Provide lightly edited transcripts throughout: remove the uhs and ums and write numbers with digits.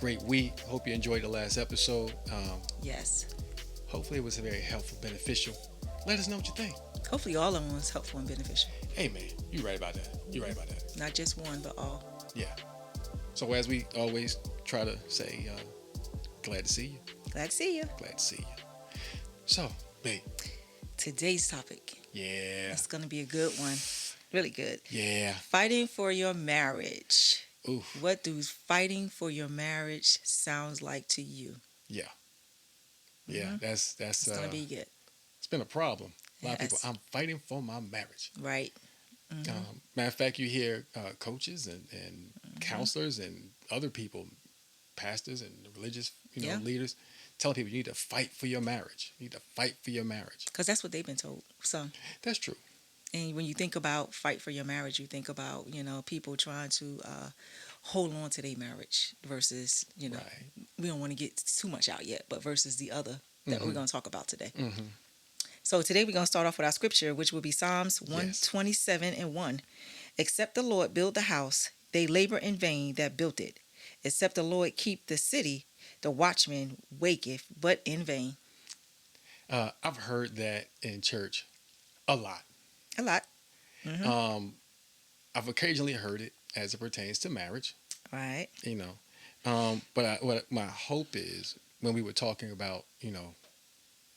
great week. Hope you enjoyed the last episode. Yes. Hopefully, it was very helpful, beneficial. Let us know what you think. Hopefully, all of them was helpful and beneficial. Hey, man, you right about that. You right about that. Not just one, but all. Yeah. So as we always try to say, glad to see you. Glad to see you. Glad to see you. So, babe. Today's topic. Yeah. It's going to be a good one. Really good. Yeah. Fighting for your marriage. Oof. What does fighting for your marriage sounds like to you? Yeah. Yeah. That's It's going to be good. It's been a problem. A lot of Yes. people. I'm fighting for my marriage. Right. Matter of fact, you hear coaches and counselors and other people, pastors and religious Yeah. leaders, telling people you need to fight for your marriage. You need to fight for your marriage. Because that's what they've been told. So, That's true. and when you think about fight for your marriage, you think about, people trying to hold on to their marriage versus, Right. we don't want to get too much out yet, but versus the other that we're going to talk about today. Mm-hmm. So today we're going to start off with our scripture, which will be Psalms Yes. 127 and 1. Except the Lord build the house, they labor in vain that built it. Except the Lord keep the city, the watchman waketh, but in vain. I've heard that in church a lot. A lot. I've occasionally heard it as it pertains to marriage. Right. But what my hope is when we were talking about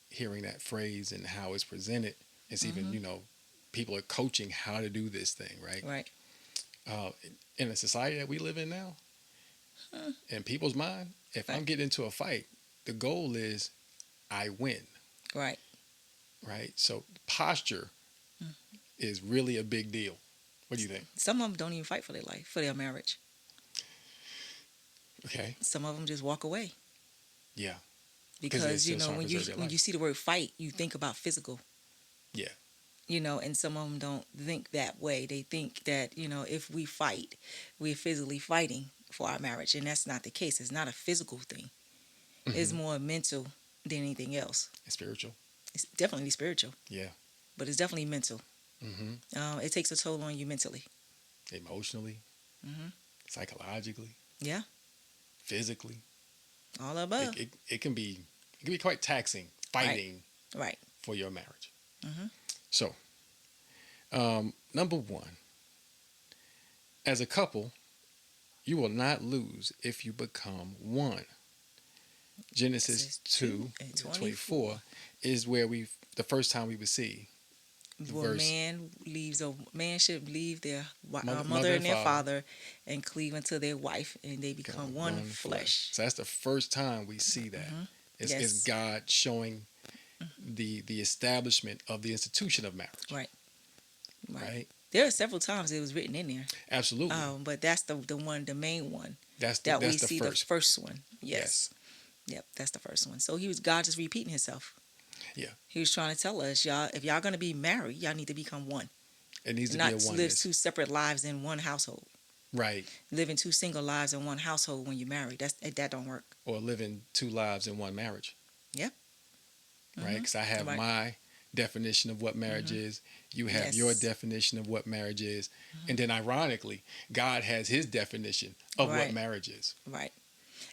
hearing that phrase and how it's presented, it's even people are coaching how to do this thing, right? Right. In a society that we live in now, in people's mind, if I'm Right. getting into a fight, the goal is I win, Right. right? So posture is really a big deal. What do you think? Some of them don't even fight for their life, for their marriage. Okay. Some of them just walk away Yeah. because they're still trying to when preserve their when you life. see the word fight, you think about physical. Yeah. And some of them don't think that way. They think that, if we fight, we're physically fighting for our marriage. And that's not the case. It's not a physical thing. It's more mental than anything else. It's spiritual. It's definitely spiritual, Yeah. but it's definitely mental. Mm-hmm. It takes a toll on you mentally. Emotionally, hmm psychologically, Yeah, physically. all above. It can be quite taxing fighting Right. for your marriage. Mhm. So, number one, as a couple, you will not lose if you become one. Genesis 2 and 24 is where the first time we would see Well, verse. man should leave their Mother mother and and their father and cleave unto their wife, and they become one flesh. So that's the first time we see that. It's Yes. God showing the establishment of the institution of marriage. Right. Right. There are several times it was written in there. Absolutely. But that's the one, the main one that's that we the see first. the first one. Yes. Yep, that's the first one. So God just repeating himself. Yeah. He was trying to tell us, y'all, if y'all gonna be married, y'all need to become one. It needs to Not be a live oneness. two separate lives in one household. Right. Living two single lives in one household when you're married, that don't work. Or living two lives in one marriage. Yeah. Right. Because I have Right. my definition of what marriage is. You have Yes. your definition of what marriage is. And then ironically, God has his definition of what Right. marriage is. Right.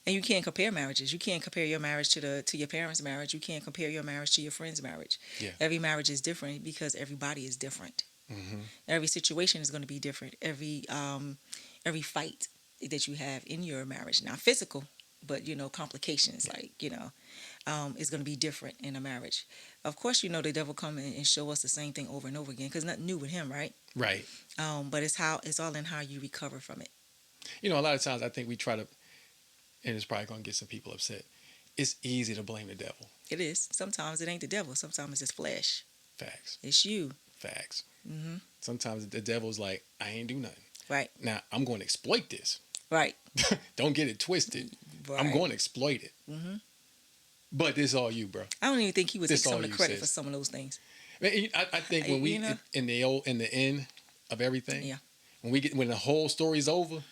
And you can't compare marriages. You can't compare your marriage to your parents' marriage. You can't compare your marriage to your friend's marriage. Yeah. Every marriage is different because everybody is different. Mm-hmm. Every situation is going to be different. Every fight that you have in your marriage, not physical, but complications is going to be different in a marriage. Of course, the devil come in and show us the same thing over and over again because nothing new with him, right? Right. But it's all in how you recover from it. A lot of times I think we try to, and it's probably going to get some people upset. It's easy to blame the devil. It is. Sometimes it ain't the devil. Sometimes it's just flesh. Facts. It's you. Facts. Mm-hmm. Sometimes the devil's like, I ain't do nothing. Right. Now, I'm going to exploit this. Right. Don't get it twisted. Right. I'm going to exploit it. Mm-hmm. But this is all you, bro. I don't even think he would take This some all of the you credit says. for some of those things. I think when we in the end of everything, Yeah. when the whole story's over,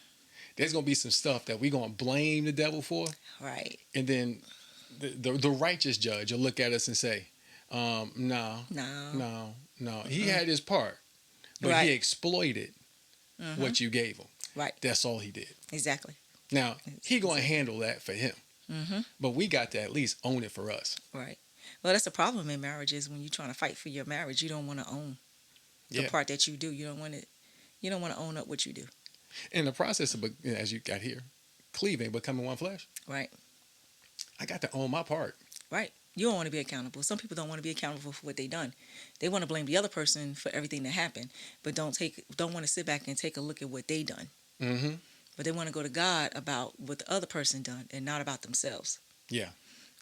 there's gonna be some stuff that we're gonna blame the devil for, Right. and then the righteous judge will look at us and say, no, he had his part, but Right. he exploited what you gave him. Right. That's all he did. Exactly. Now he gonna Exactly. handle that for him, Mm-hmm. but we got to at least own it for us. Right. Well, that's the problem in marriages. When you're trying to fight for your marriage, you don't want to own the Yeah. part that you do. You don't want to. You don't want to own up what you do. In the process of, as you got here, cleaving, becoming one flesh, Right. I got to own my part. Right. You don't want to be accountable. Some people don't want to be accountable for what they done. They want to blame the other person for everything that happened, but don't want to sit back and take a look at what they done. Mm-hmm. But they want to go to God about what the other person done and not about themselves. Yeah.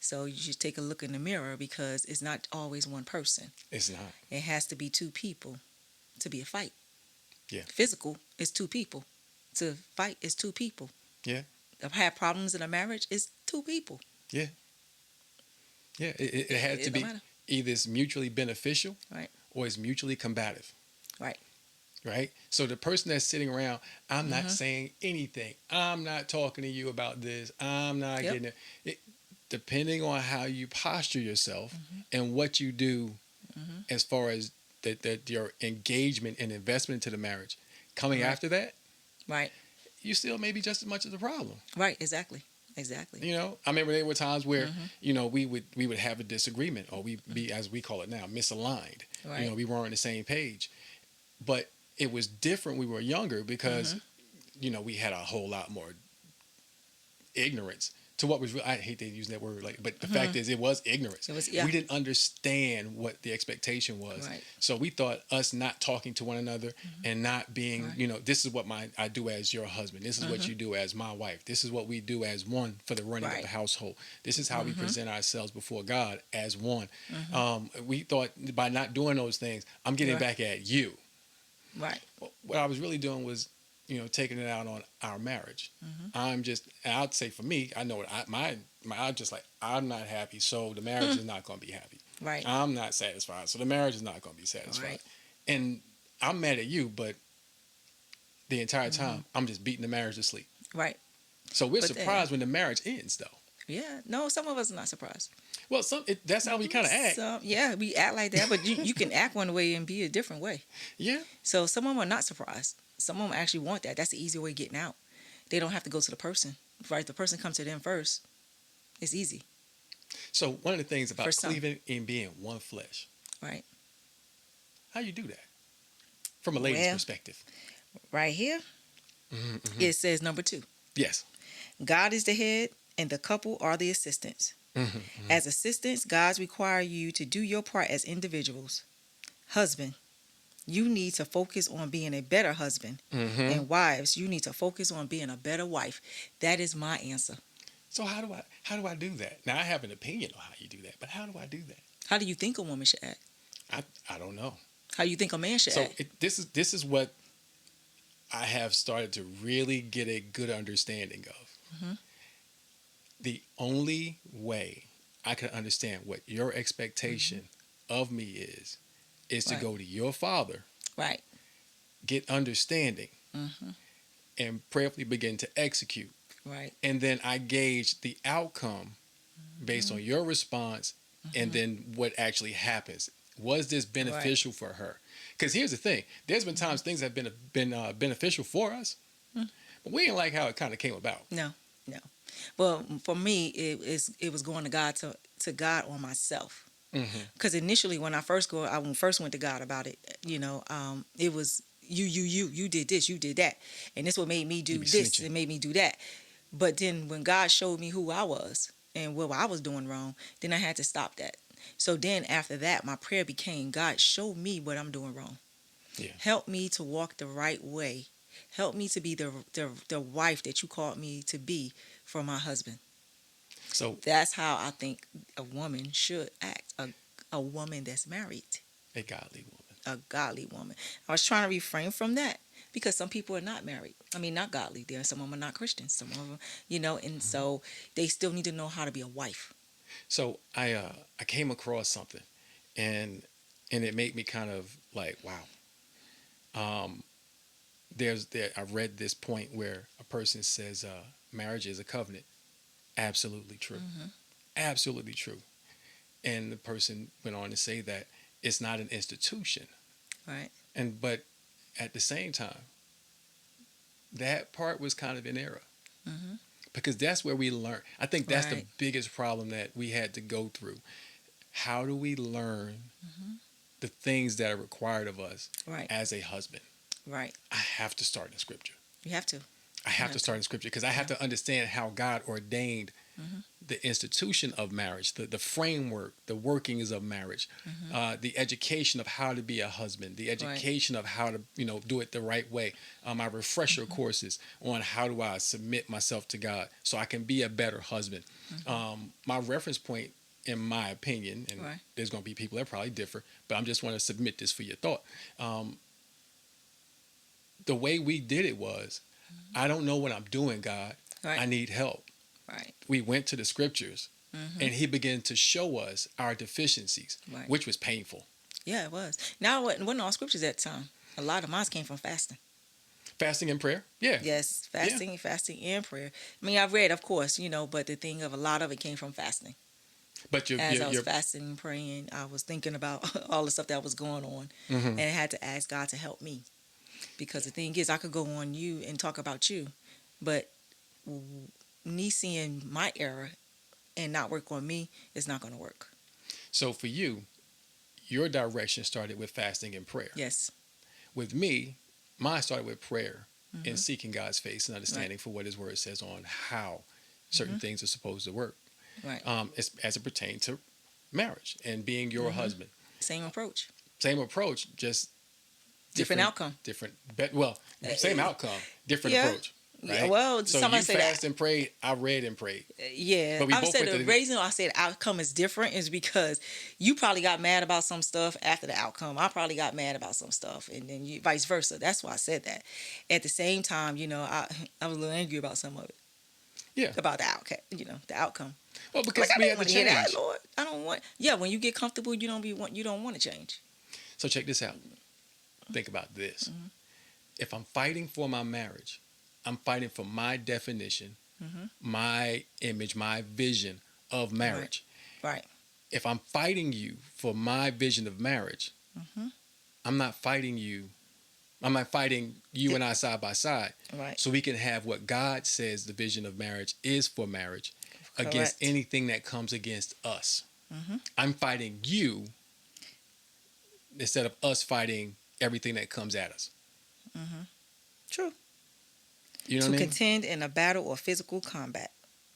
So you should take a look in the mirror because it's not always one person. It's not. It has to be two people to be a fight. Yeah. Physical is two people. To fight is two people. Yeah. To have problems in a marriage is two people. Yeah. Yeah. It had to It don't be matter. either it's mutually beneficial, Right. or it's mutually combative. Right. Right. So the person that's sitting around, I'm not Mm-hmm. saying anything. I'm not talking to you about this. I'm not Yep. getting it. Depending on how you posture yourself and what you do Mm-hmm. as far as that your engagement and investment into the marriage coming Right. after that, Right. you still may be just as much as a problem. Right. Exactly. Exactly. You know, I remember there were times where Mm-hmm. we would have a disagreement, or we be, as we call it now, misaligned. Right. We weren't on the same page, but it was different. We were younger because Mm-hmm. we had a whole lot more ignorance to what was. I hate to use that word, but the fact is, it was ignorance. It was yeah. We didn't understand what the expectation was, Right. so we thought us not talking to one another and not being, Right. this is what I do as your husband. This is what you do as my wife. This is what we do as one for the running of Right. the household. This is how we present ourselves before God as one. We thought by not doing those things, I'm getting Right. back at you. Right. What I was really doing was, taking it out on our marriage. I'd say for me, I know I'm just like, I'm not happy, so the marriage is not going to be happy. Right. I'm not satisfied, so the marriage is not going to be satisfied. Right. And I'm mad at you, but the entire time I'm just beating the marriage to sleep. Right. So we're But surprised when the marriage ends, though. Yeah. No, some of us are not surprised. Well, that's how we kind of act. So, yeah, we act like that, but you can act one way and be a different way. Yeah. So some of them are not surprised. Some of them actually want that. That's the easy way of getting out. They don't have to go to the person. Right? The person comes to them first. It's easy. So one of the things about For some. cleaving and being one flesh, Right. how you do that from a lady's Well, perspective? Right here, it says number 2. Yes. God is the head and the couple are the assistants. As assistants, God require you to do your part as individuals. Husband, you need to focus on being a better husband. And wives, you need to focus on being a better wife. That is my answer. So how do I do that? Now I have an opinion on how you do that, but how do I do that? How do you think a woman should act? I don't know. How do you think a man should So act? this is what I have started to really get a good understanding of. The only way I can understand what your expectation of me is to Right. go to your father, Right. get understanding, and prayerfully begin to execute. Right. And then I gauge the outcome based on your response and then what actually happens. Was this beneficial for her? Because here's the thing: there's been times things have been beneficial for us, but we didn't like how it kind of came about. No. Well, for me, it was going to God to God on myself. Because initially, when I first went to God about it, it was you did this, you did that, and this what made me do You be this snitching. and made me do that. But then when God showed me who I was and what I was doing wrong, then I had to stop that. So then after that, my prayer became, God, show me what I'm doing wrong. Yeah. Help me to walk the right way. Help me to be the wife that you called me to be for my husband. So That's how I think a woman should act. A woman that's married, a godly woman. a godly woman. I was trying to refrain from that because some people are not married. I mean, not godly. There are some of them are not Christians. Some of them, and so they still need to know how to be a wife. So I came across something, and it made me kind of like, wow. I read this point where a person says marriage is a covenant. Absolutely true. Absolutely true. And the person went on to say that it's not an institution. Right. But at the same time, that part was kind of in error. Mhm. because that's where we learn. I think that's the Right. biggest problem that we had to go through. How do we learn Mhm. the things that are required of us Right. as a husband? Right. I have to start in scripture. You have to. I You have to have to. start in scripture because I have Yeah. to understand how God ordained Mhm. the institution of marriage, the framework, the workings of marriage, Mhm. the education of how to be a husband, the Right. education of how to do it the right way. My refresher Mhm. courses on how do I submit myself to God so I can be a better husband. Mhm. My reference point, in my opinion, and Right. there's going to be people that probably differ, but I'm just want to submit this for your thought. Um, the way we did it was, Mhm. I don't know what I'm doing, God. Right. I need help. Right. We went to the scriptures Mhm. and he began to show us our deficiencies, Right. which was painful. Yeah, it was. Now, it wasn't all scriptures at the time. A lot of mine came from fasting. Fasting and prayer, yeah, Yes, yeah. fasting, and prayer. I mean, I've read, of course, but the thing of a lot of it came from fasting. But you're, As you're, I was you're fasting and praying, I was thinking about all the stuff that was going on, mhm. and I had to ask God to help me. Because the thing is, I could go on you and talk about you, but me seeing my error and not work on me is not going to work. So for you, your direction started with fasting and prayer. Yes. With me, mine started with prayer and Mhm. seeking God's face and Right. understanding for what His Word says on how certain Mhm. things are supposed to work, Right. as it pertains to marriage and being your Mhm. husband. Same approach. Same approach, just Different different, outcome. different. Well, same Uh, outcome, different yeah. approach, Yeah. right? Well, So somebody you say that. fast and prayed, I read and prayed, Yeah, but we I would both say went the to the. reason I said outcome is different is because you probably got mad about some stuff after the outcome. I probably got mad about some stuff, and then you vice versa. That's why I said that. At the same time, I was a little angry about some of it, Yeah, about the outcome. The outcome. well, I'm like, because I we didn't had to want to hear that, change. Lord. I don't want. Yeah, when you get comfortable, you don't want to change. So check this out. Think about this. Mm-hmm. If I'm fighting for my marriage, I'm fighting for my definition, Mm-hmm. my image, my vision of Right. marriage. Right. If I'm fighting you for my vision of marriage, Mm-hmm. I'm not fighting you. I'm not fighting you and I side by side, Right. so we can have what God says the vision of marriage is for marriage against Correct. anything that comes against us. Mm-hmm. I'm fighting you instead of us fighting everything that comes at us. Mm-hmm. True. You know To what I mean? contend in a battle or physical combat.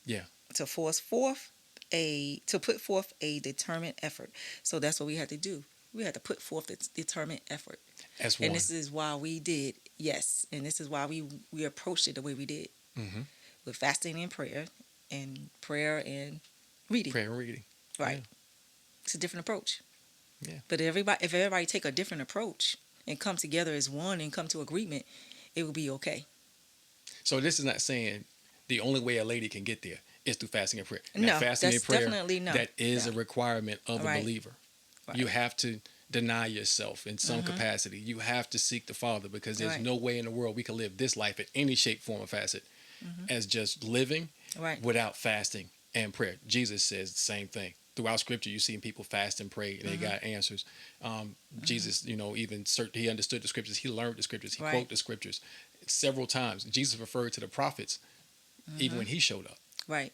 Yeah. To force forth to put forth a determined effort. So that's what we had to do. We had to put forth the determined effort. As And one. this is why we did, yes. And this is why we approached it the way we did. Mm-hmm. With fasting and prayer and reading. Prayer and reading. Right. Yeah. It's a different approach. Yeah. But if everybody take a different approach and come together as one and come to agreement, it will be okay. So this is not saying the only way a lady can get there is through fasting and prayer. Now, No, fasting and that's prayer, definitely no. that is No. a requirement of a Right. believer. You Right. have to deny yourself in some Mm-hmm. capacity. You have to seek the Father because there's Right. no way in the world we can live this life in any shape, form, or facet Mm-hmm. as just living Right. without fasting and prayer. Jesus says the same thing. Throughout Scripture, you see people fast and pray, and they Mm-hmm. got answers. Mm-hmm. Jesus, even he understood the Scriptures. He learned the Scriptures. He Right. quoted the Scriptures several times. Jesus referred to the prophets even Mm-hmm. when he showed up. Right.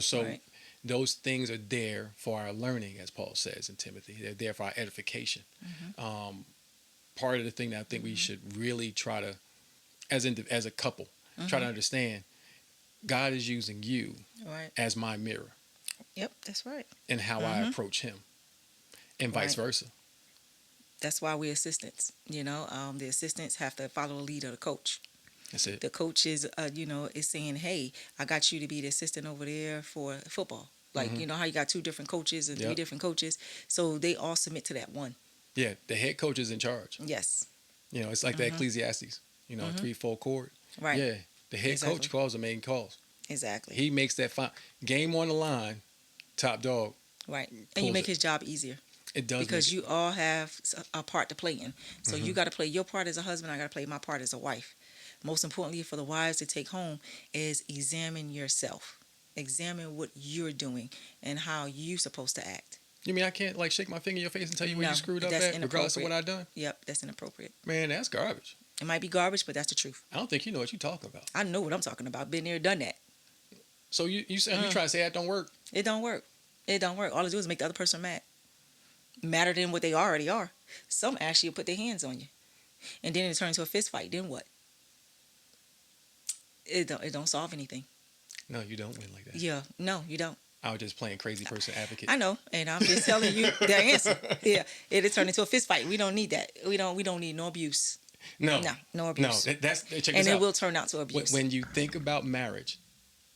So Right. those things are there for our learning, as Paul says in Timothy. They're there for our edification. Mm-hmm. Part of the thing that I think we Mm-hmm. should really try to, as a couple, try to Mm-hmm. understand, God is using you Right. as my mirror Yep. That's right. in how I Mm-hmm. approach Him, and vice Right. versa. That's why we're assistants. The assistants have to follow the lead of the coach. That's it. The coach is saying, "Hey, I got you to be the assistant over there for football." Like, Hmm. how you got two different coaches and three Yep. different coaches, so they all submit to that one. Yeah, the head coach is in charge. Yes. It's like the Mm-hmm. Ecclesiastes. Mm-hmm. 3-4 chord. Right. Yeah, the head Exactly. coach calls the main calls. Exactly. He makes that game on the line. Top dog Right. And you pulls make it. his job easier It does make because it. you all have a part to play in. So Hmm. you got to play your part as a husband. I got to play my part as a wife. Most importantly for the wives to take home is examine yourself. Examine what you're doing and how you're supposed to act. You mean I can't shake my finger in your face and tell you where No, you screwed up that's at, regardless of what inappropriate. I done? Yep, that's inappropriate. Man, that's garbage. It might be garbage, but that's the truth. I don't think you know what you're talking about. I know what I'm talking about. Been there, done that. So you said you Mm, try to say that don't work? it don't work. It don't work. All it do is make the other person mad. Madder than what they already are. Some actually put their hands on you. And then it turns into a fist fight. Then what? It don't solve anything. No, you don't win like that. Yeah. No, you don't. I was just playing crazy person advocate. I know, and I'm just telling you the answer. Yeah, it'll turn into a fist fight. We don't need that. We don't need no abuse. No, No no. abuse. That's check And this it out. will turn out to abuse. When you think about marriage,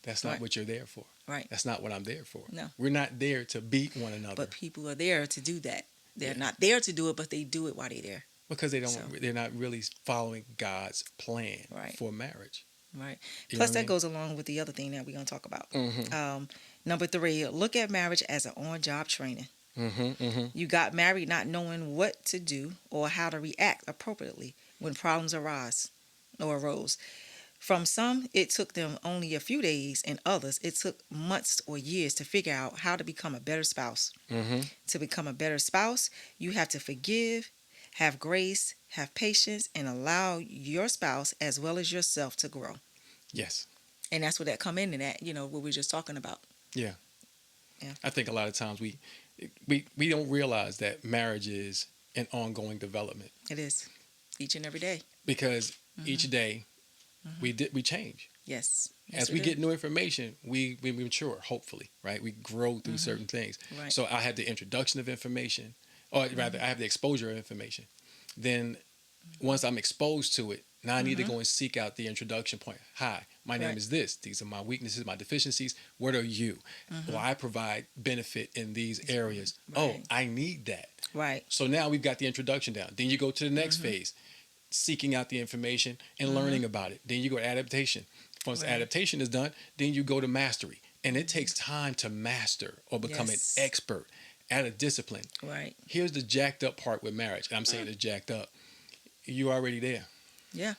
that's not Right. what you're there for. Right. That's not what I'm there for. No. We're not there to beat one another. But people are there to do that. They're Yeah. not there to do it, but they do it while they're there. Because they don't. So- They're not really following God's plan Right. for marriage. Right. You know Plus, what I that mean? goes along with the other thing that we're going to talk about. Mm-hmm. Number 3, look at marriage as an on-job training. Mm-hmm. Mm-hmm. You got married not knowing what to do or how to react appropriately when problems arose. From some, it took them only a few days, and others, it took months or years to figure out how to become a better spouse. Mm-hmm. To become a better spouse, you have to forgive, have grace, have patience, and allow your spouse as well as yourself to grow. Yes. And that's where that come in that, what we were just talking about. Yeah. Yeah. I think a lot of times we don't realize that marriage is an ongoing development It is. Each and every day. because each day we change. Yes. As we get new information, we mature, hopefully, right? We grow through certain things. Right. So I have the introduction of information, or rather, I have the exposure of information. Then once I'm exposed to it, now I need to go and seek out the introduction point. Hi, my name Right. is this. These are my weaknesses, my deficiencies. What are you? Well, I provide benefit in these areas. Oh, Right. I need that. Right. So now we've got the introduction down. Then you go to the next phase, seeking out the information and learning about it. Then you go to adaptation. Once Right. adaptation is done, then you go to mastery. And it takes time to master or become Yes. an expert at a discipline. Right. Here's the jacked up part with marriage. And I'm saying it's jacked up. You're already there. Yeah.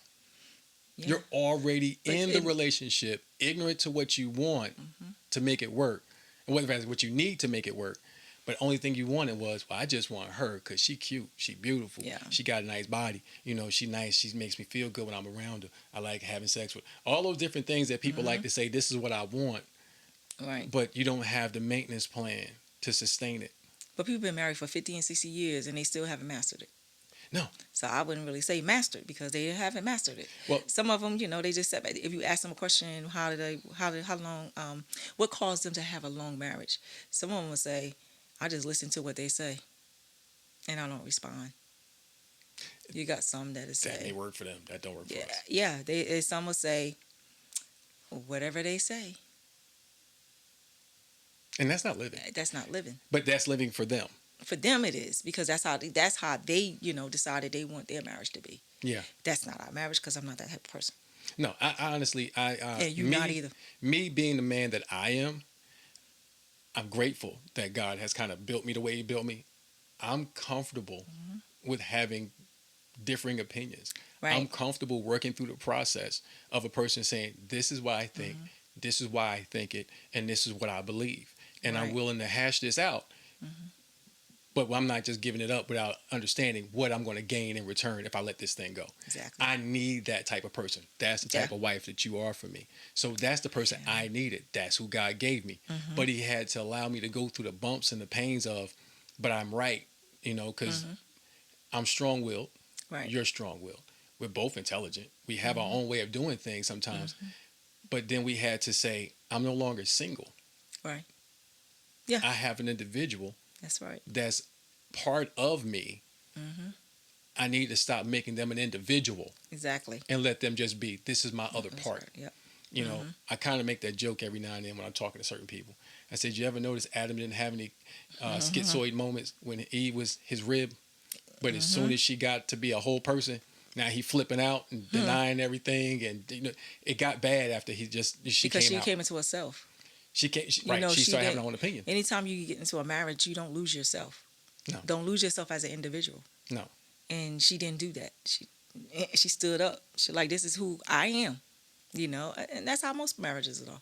Yeah. You're already But in the it- relationship, ignorant to what you want to make it work. And what you need to make it work. But only thing you wanted was, well, I just want her because she cute, she beautiful, Yeah. she got a nice body, she nice, she makes me feel good when I'm around her. I like having sex with all those different things that people like to say. This is what I want, Right. but you don't have the maintenance plan to sustain it. But people been married for 50 and 60 years and they still haven't mastered it. No. So I wouldn't really say mastered because they haven't mastered it. Well- some of them, they just said, if you ask them a question, how long, what caused them to have a long marriage? Some of them would say, I just listen to what they say and I don't respond. You got some that is That may say, work for them. That don't work for yeah, us. yeah. Some will say, whatever they say, And that's not living. that's not living. But that's living for them. For them, it is because that's how they decided they want their marriage to be. Yeah. That's not our marriage because I'm not that type of person. No, I honestly, And you me, not either. Me being the man that I am, I'm grateful that God has kind of built me the way He built me. I'm comfortable with having differing opinions. Right. I'm comfortable working through the process of a person saying, this is what I think, this is why I think it, and this is what I believe. And I'm Right. willing to hash this out. But I'm not just giving it up without understanding what I'm going to gain in return if I let this thing go. Exactly. I need that type of person. That's the type of wife that you are for me. So that's the person I needed. That's who God gave me. But He had to allow me to go through the bumps and the pains of, but I'm right, because I'm strong-willed. Right. You're strong-willed. We're both intelligent. We have our own way of doing things sometimes. But then we had to say, I'm no longer single. Right. Yeah. I have an individual That's right. that's part of me. I need to stop making them an individual Exactly. and let them just be, this is my other That's part. right. Yep. I kind of make that joke every now and then when I'm talking to certain people. I said, you ever notice Adam didn't have any schizoid moments when Eve was his rib? But as soon as she got to be a whole person, now he flipping out and denying everything. And it got bad after she Because came she out. came into herself. She She started having did- her own opinion. Anytime you get into a marriage, you don't lose yourself. No. Don't lose yourself as an individual. No. And she didn't do that. She stood up. She like, this is who I am. And that's how most marriages are.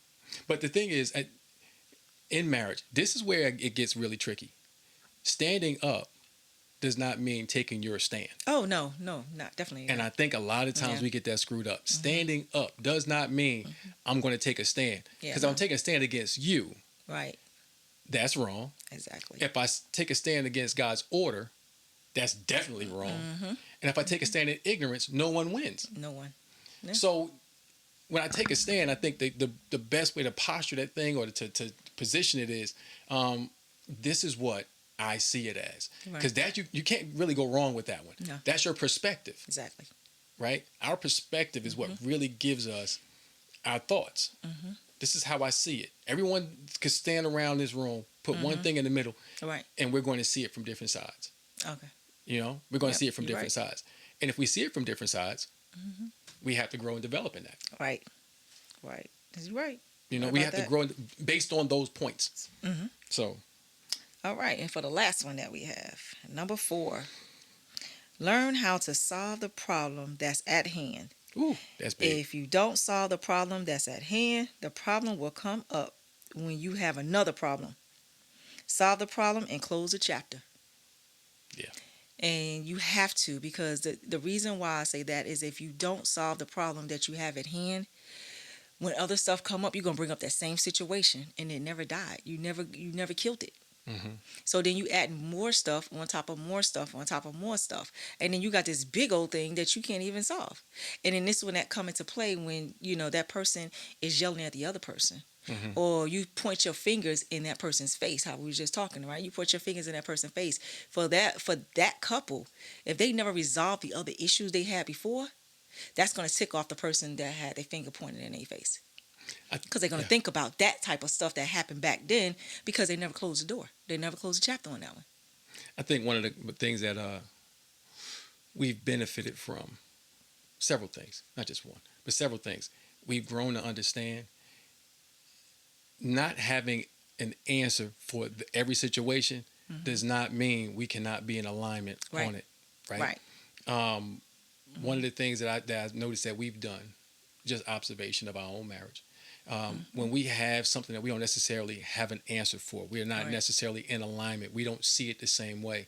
But the thing is, in marriage, this is where it gets really tricky. Standing up does not mean taking your stand. Oh no, no, not definitely And not. I think a lot of times Yeah. we get that screwed up. Standing up does not mean I'm going to take a stand. Yeah, Because I'm no. taking a stand against you, Right. that's wrong. Exactly. If I take a stand against God's order, that's definitely wrong. Mm-hmm. And if I take a stand in ignorance, no one wins. No one. Yeah. So when I take a stand, I think the best way to posture that thing or to position it is, this is what I see it as. Right. Because that you can't really go wrong with that one. No. That's your perspective, Exactly. right? Our perspective is what really gives us our thoughts. This is how I see it. Everyone could stand around this room, put one thing in the middle, Right. and we're going to see it from different sides. Okay. You know, we're going to Yep, see it from you're different sides. And if we see it from different sides, we have to grow and develop in that. Right. Right. You're right. You know, Right we about have to that. grow based on those points. Mhm. So, All right. And for the last one that we have, number 4, learn how to solve the problem that's at hand. ooh, that's big. If you don't solve the problem that's at hand, the problem will come up when you have another problem. Solve the problem and close the chapter. Yeah. And you have to, because the reason why I say that is if you don't solve the problem that you have at hand, when other stuff come up, you're gonna bring up that same situation and it never died. You never killed it. Hmm. So then you add more stuff on top of more stuff on top of more stuff. And then you got this big old thing that you can't even solve. And then this is when that come into play when, that person is yelling at the other person. Hmm. Or you point your fingers in that person's face, how we was just talking, right? You put your fingers in that person's face. For that couple, if they never resolved the other issues they had before, that's going to tick off the person that had their finger pointed in their face. Because they're going to think about that type of stuff that happened back then because they never closed the door. They never closed the chapter on that one. I think one of the things that we've benefited from, several things, not just one, but several things. We've grown to understand not having an answer for every situation does not mean we cannot be in alignment Right. on it, right? One of the things that I noticed that we've done, just observation of our own marriage, when we have something that we don't necessarily have an answer for, we're not Right. necessarily in alignment, we don't see it the same way,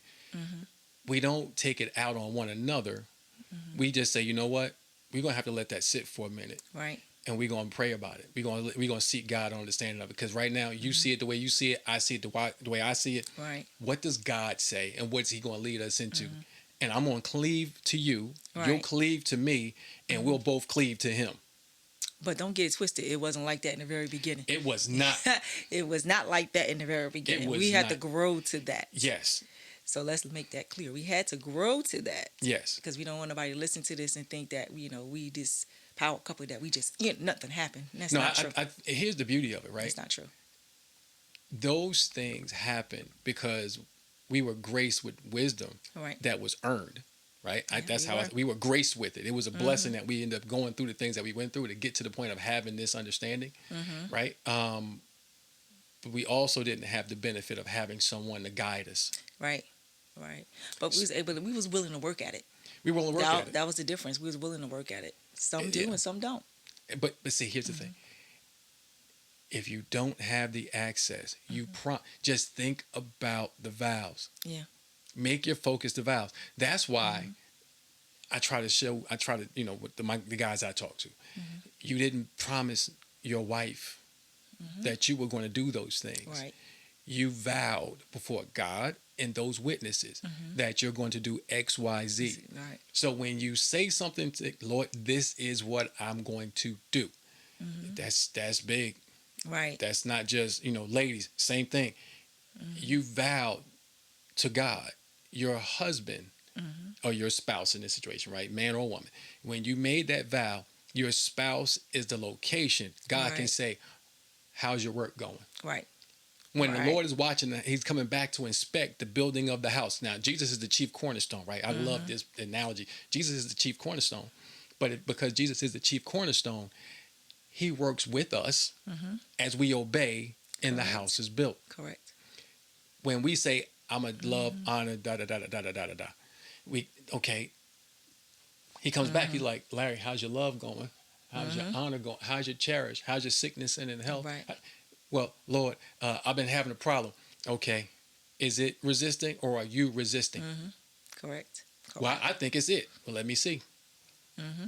we don't take it out on one another. We just say, you know what, we're going to have to let that sit for a minute. Right. And we're going to pray about it. We're going to seek God on understanding of it. Because right now, you see it the way you see it. I see it the way I see it. Right. What does God say? And what's he going to lead us into? And I'm going to cleave to you. Right. You'll cleave to me. And we'll both cleave to him. But don't get it twisted. It wasn't like that in the very beginning. It was not. It was not like that in the very beginning. was We had to not. grow to that. Yes. So let's make that clear. We had to grow to that. Yes. Because we don't want nobody to listen to this and think that, we this power couple that we just, nothing happened. That's not true. Here's the beauty of it, right? It's not true. Those things happen because we were graced with wisdom Right. that was earned, right? Yeah, That's we how were. we were graced with it. It was a blessing that we ended up going through the things that we went through to get to the point of having this understanding, right? But we also didn't have the benefit of having someone to guide us. Right. Right. But we was willing to work at it. We were willing to work at it. That was the difference. We was willing to work at it. Some do Yeah. and some don't. But see, here's the thing. If you don't have the access, just think about the vows. Yeah. Make your focus the vows. That's why I try to, with the guys I talk to, you didn't promise your wife that you were going to do those things. Right. You vowed before God and those witnesses that you're going to do X, Y, Z. Right. So when you say something to Lord, this is what I'm going to do. That's big. Right. That's not just, ladies, same thing. You vowed to God, your husband or your spouse in this situation, right? Man or woman. When you made that vow, your spouse is the location. God can Right. say, how's your work going? Right. When Right. the Lord is watching, he's coming back to inspect the building of the house. Now, Jesus is the chief cornerstone, right? I love this analogy. Jesus is the chief cornerstone. But because Jesus is the chief cornerstone, he works with us as we obey and the house is built. Correct. When we say, I'm a love, honor, da da da da da da da da, he comes back. He's like, Larry, how's your love going? How's your honor going? How's your cherish? How's your sickness and in health? Right. Well, Lord, I've been having a problem. Okay, is it resisting or are you resisting? Correct. Well, Correct. I think it's it. Well, let me see. Mm-hmm.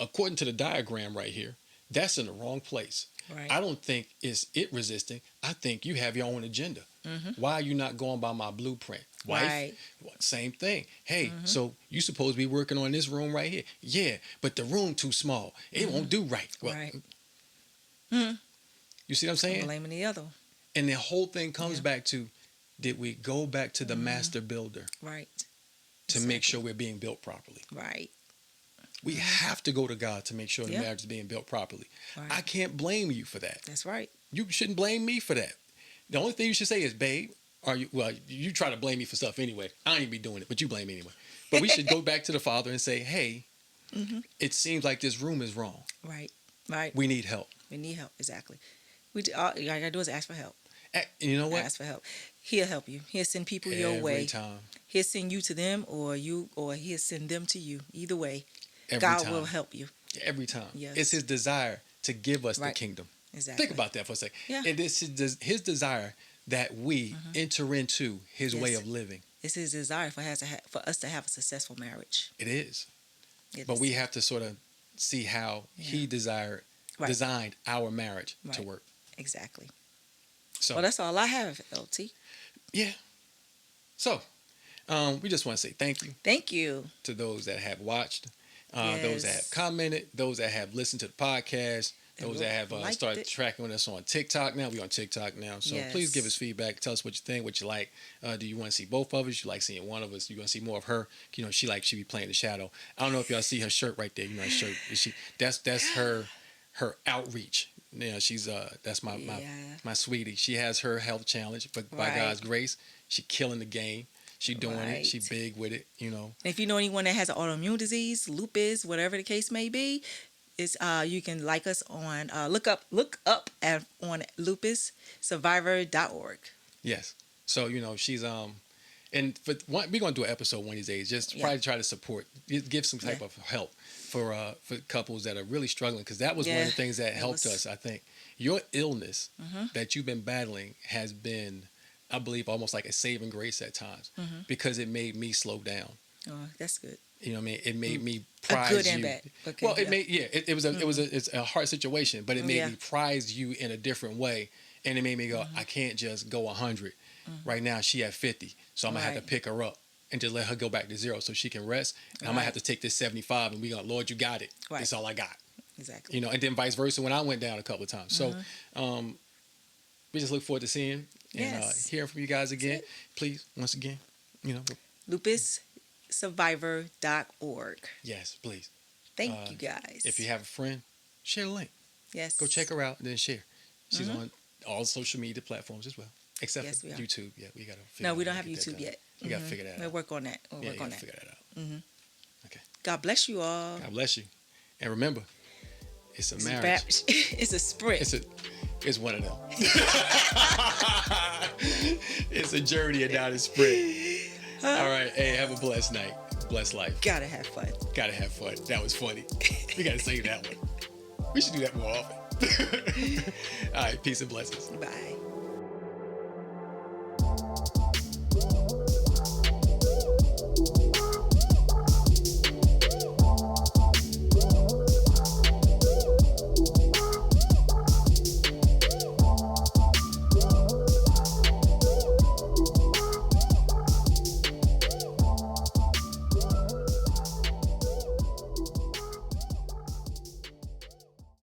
According to the diagram right here, that's in the wrong place. Right. I don't think it's it resisting. I think you have your own agenda. Mm-hmm. Why are you not going by my blueprint? Wife, Right. same thing. Hey, Mm-hmm. so you supposed to be working on this room right here. Yeah, but the room too small. It won't do right. Well, Right. Mm-hmm. you see what I'm saying? Blaming the other one. And the whole thing comes Yeah. back to, did we go back to the master builder Right. to make sure we're being built properly? Right. We have to go to God to make sure the Yeah. marriage is being built properly. Right. I can't blame you for that. That's right. You shouldn't blame me for that. The only thing you should say is, babe, are you, well, you try to blame me for stuff anyway. I ain't even be doing it, but you blame me anyway. But we should go back to the Father and say, hey, Mm-hmm. it seems like this room is wrong. Right. Right. We need help. We need help. Exactly. All you gotta do is ask for help. And you know what? Ask for help. He'll help you. He'll send people your Every way. time. He'll send you to them, or he'll send them to you. Either way, Every God time. will help you. Every time. Yes. It's his desire to give us the Right. kingdom. Exactly. Think about that for a second. Yeah. It is his desire that we enter into his way Yes. of living. It's his desire for us to have a successful marriage. It is. It But is. we have to sort of see how he Right. designed our marriage to Right. work. Exactly. So Well, that's all I have, LT. yeah. So we just want to say thank you Thank you. to those that have watched, those that Yes. have commented, those that have listened to the podcast, And those that have liked started it. tracking us on TikTok now. We're on TikTok now. So please Yes. give us feedback. Tell us what you think, what you like. Do you want to see both of us? You like seeing one of us? You want to see more of her? You know, she be playing the shadow. I don't know if y'all see her shirt right there. You know, her shirt. That's her outreach. You know, she's that's my Yeah. sweetie. She has her health challenge, but by Right. God's grace, she killing the game. She doing it. She Right. big with it. You know. And if you know anyone that has an autoimmune disease, lupus, whatever the case may be, it's you can like us on look up on lupussurvivor.org. Yes. So you know she's and we're gonna do an episode one of these days. Just Yeah. probably try to support, give some type of help for couples that are really struggling, because that was one of the things that helped us. I think your illness that you've been battling has been, I believe, almost like a saving grace at times, because it made me slow down. Oh, that's good. You know what I mean? It made me A prize good you. and bad. Okay, Well, it yeah. made it's a hard situation, but it made Yeah. me prize you in a different way, and it made me go, I can't just go 100. Right now she at 50, so I'm gonna have to Right. pick her up and just let her go back to 0 so she can rest. And I might have to take this 75, and we go, Lord, you got it. Right. That's all I got. Exactly. You know, and then vice versa when I went down a couple of times. So we just look forward to seeing and Yes. hearing from you guys again. it. Please, once again, you know, lupussurvivor.org. yes, please. Thank you guys. If you have a friend, share the link. yes, Go check her out and then share. She's on all social media platforms as well, except Yes, for we are. YouTube. Yeah, we gotta. No, we out don't how have to get that YouTube done. yet. We gotta figure that We'll out. work on that. We'll Yeah, work you on gotta that. figure that out. Okay. God bless you all. God bless you, and remember, it's a marriage. It's a sprint. It's one of them. It's a journey and not a sprint. All right. Hey, have a blessed night. Blessed life. Gotta have fun. Gotta have fun. That was funny. We gotta save that one. We should do that more often. All right. Peace and blessings. Bye.